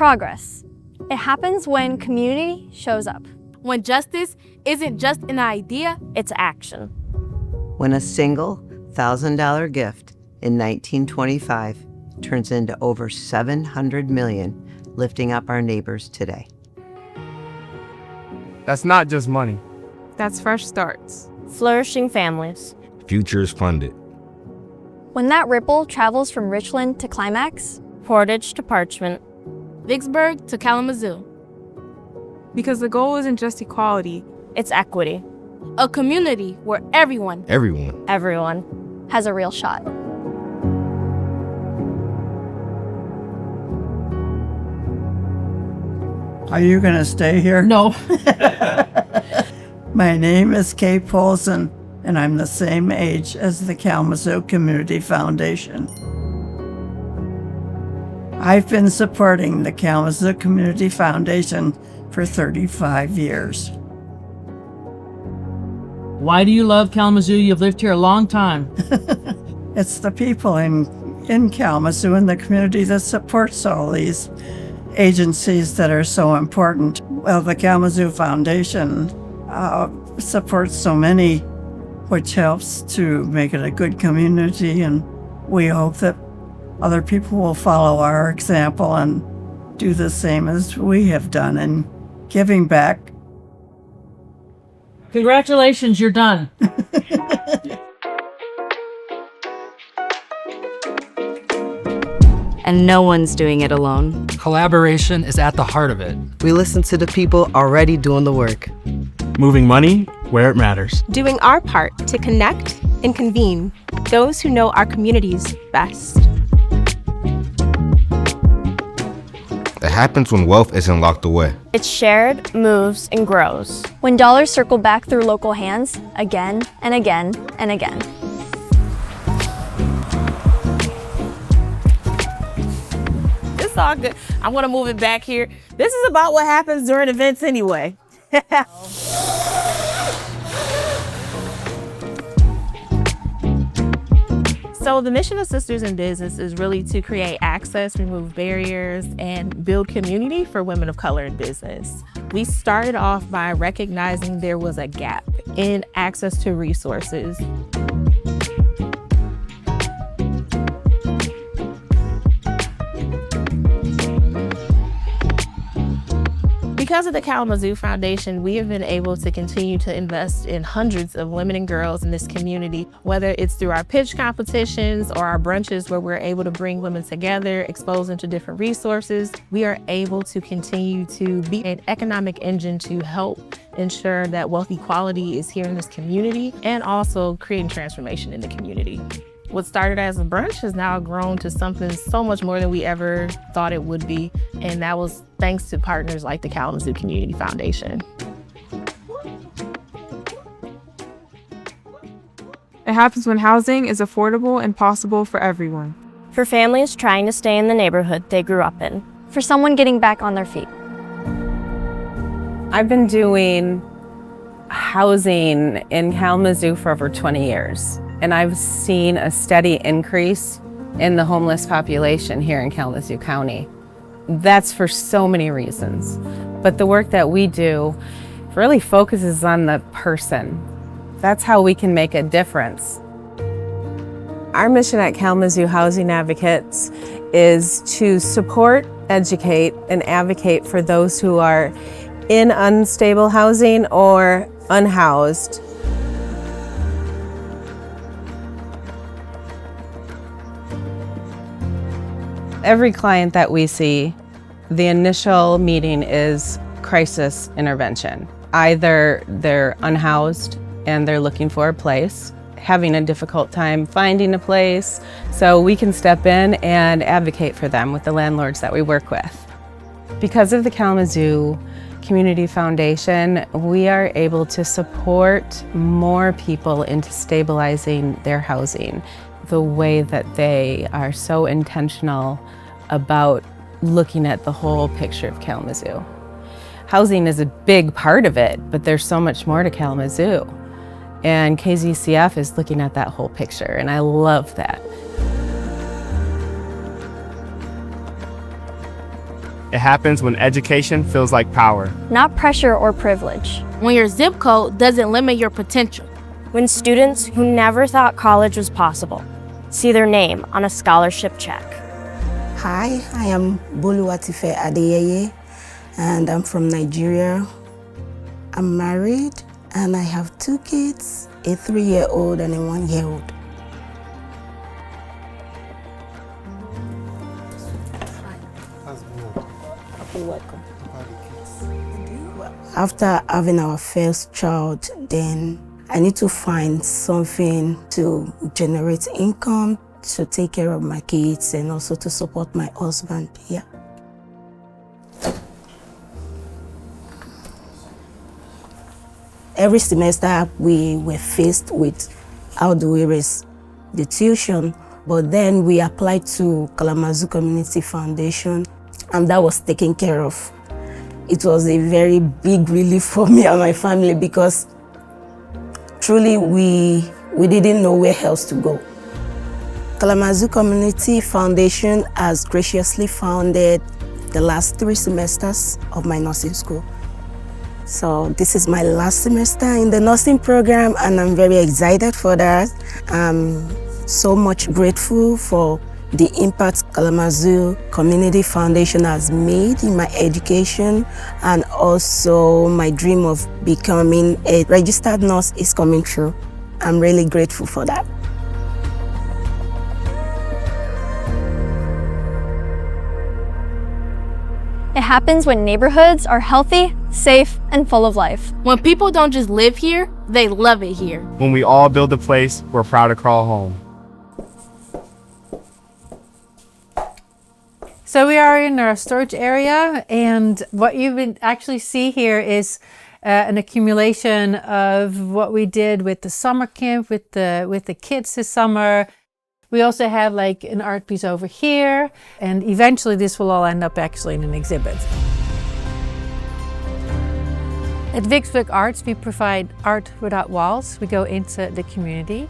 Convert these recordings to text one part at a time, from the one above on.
Progress. It happens when community shows up. When justice isn't just an idea, it's action. When a single $1,000 gift in 1925 turns into over 700 million, lifting up our neighbors today. That's not just money. That's fresh starts. Flourishing families. Futures funded. When that ripple travels from Richland to Climax, Portage to Parchment, Vicksburg to Kalamazoo. Because the goal isn't just equality, it's equity. A community where everyone has a real shot. Are you going to stay here? No. My name is Kay Polson, and I'm the same age as the Kalamazoo Community Foundation. I've been supporting the Kalamazoo Community Foundation for 35 years. Why do you love Kalamazoo? You've lived here a long time. It's the people in Kalamazoo and the community that supports all these agencies that are so important. Well, the Kalamazoo Foundation supports so many, which helps to make it a good community, and we hope that other people will follow our example and do the same as we have done in giving back. Congratulations, you're done. And no one's doing it alone. Collaboration is at the heart of it. We listen to the people already doing the work. Moving money where it matters. Doing our part to connect and convene those who know our communities best. It happens when wealth isn't locked away. It's shared, moves, and grows. When dollars circle back through local hands again and again and again. It's all good. I'm gonna move it back here. This is about what happens during events anyway. So the mission of Sisters in Business is really to create access, remove barriers, and build community for women of color in business. We started off by recognizing there was a gap in access to resources. Because of the Kalamazoo Foundation, we have been able to continue to invest in hundreds of women and girls in this community, whether it's through our pitch competitions or our brunches where we're able to bring women together, expose them to different resources. We are able to continue to be an economic engine to help ensure that wealth equality is here in this community and also creating transformation in the community. What started as a brunch has now grown to something so much more than we ever thought it would be, and that was thanks to partners like the Kalamazoo Community Foundation. It happens when housing is affordable and possible for everyone. For families trying to stay in the neighborhood they grew up in. For someone getting back on their feet. I've been doing housing in Kalamazoo for over 20 years. And I've seen a steady increase in the homeless population here in Kalamazoo County. That's for so many reasons. But the work that we do really focuses on the person. That's how we can make a difference. Our mission at Kalamazoo Housing Advocates is to support, educate, and advocate for those who are in unstable housing or unhoused. Every client that we see, the initial meeting is crisis intervention. Either they're unhoused and they're looking for a place, having a difficult time finding a place, so we can step in and advocate for them with the landlords that we work with. Because of the Kalamazoo Community Foundation, we are able to support more people into stabilizing their housing. The way that they are so intentional about looking at the whole picture of Kalamazoo. Housing is a big part of it, but there's so much more to Kalamazoo. And KZCF is looking at that whole picture, and I love that. It happens when education feels like power. Not pressure or privilege. When your zip code doesn't limit your potential. When students who never thought college was possible see their name on a scholarship check. Hi, I am Boluwatife Adeyeye, and I'm from Nigeria. I'm married, and I have 2 kids, a 3-year-old and a 1-year-old. You're welcome. After having our first child, then I need to find something to generate income, to take care of my kids, and also to support my husband. Yeah. Every semester we were faced with how do we raise the tuition, but then we applied to Kalamazoo Community Foundation, and that was taken care of. It was a very big relief for me and my family because truly we didn't know where else to go. Kalamazoo Community Foundation has graciously funded the last 3 semesters of my nursing school. So this is my last semester in the nursing program, and I'm very excited for that. I'm so much grateful for the impact Kalamazoo Community Foundation has made in my education, and also my dream of becoming a registered nurse is coming true. I'm really grateful for that. It happens when neighborhoods are healthy, safe, and full of life. When people don't just live here, they love it here. When we all build a place we're proud to call home. So we are in our storage area, and what you would actually see here is an accumulation of what we did with the summer camp with the kids this summer. We also have like an art piece over here, and eventually this will all end up actually in an exhibit. At Vicksburg Arts, we provide art without walls. We go into the community,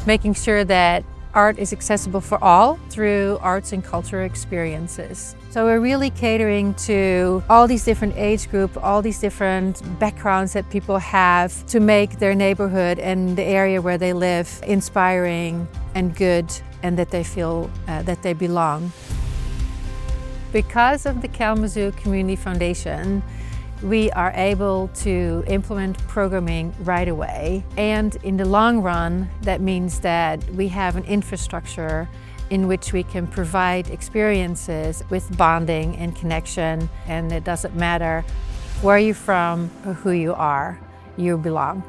making sure that art is accessible for all through arts and cultural experiences. So we're really catering to all these different age groups, all these different backgrounds that people have to make their neighborhood and the area where they live inspiring and good, and that they feel that they belong. Because of the Kalamazoo Community Foundation, we are able to implement programming right away. And in the long run, that means that we have an infrastructure in which we can provide experiences with bonding and connection. And it doesn't matter where you're from or who you are, you belong.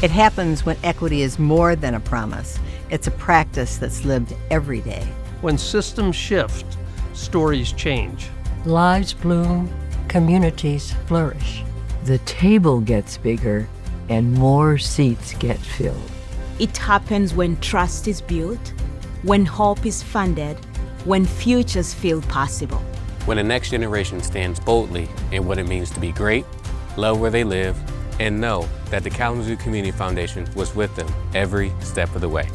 It happens when equity is more than a promise. It's a practice that's lived every day. When systems shift, stories change. Lives bloom, communities flourish. The table gets bigger and more seats get filled. It happens when trust is built, when hope is funded, when futures feel possible. When the next generation stands boldly in what it means to be great, love where they live, and know that the Kalamazoo Community Foundation was with them every step of the way.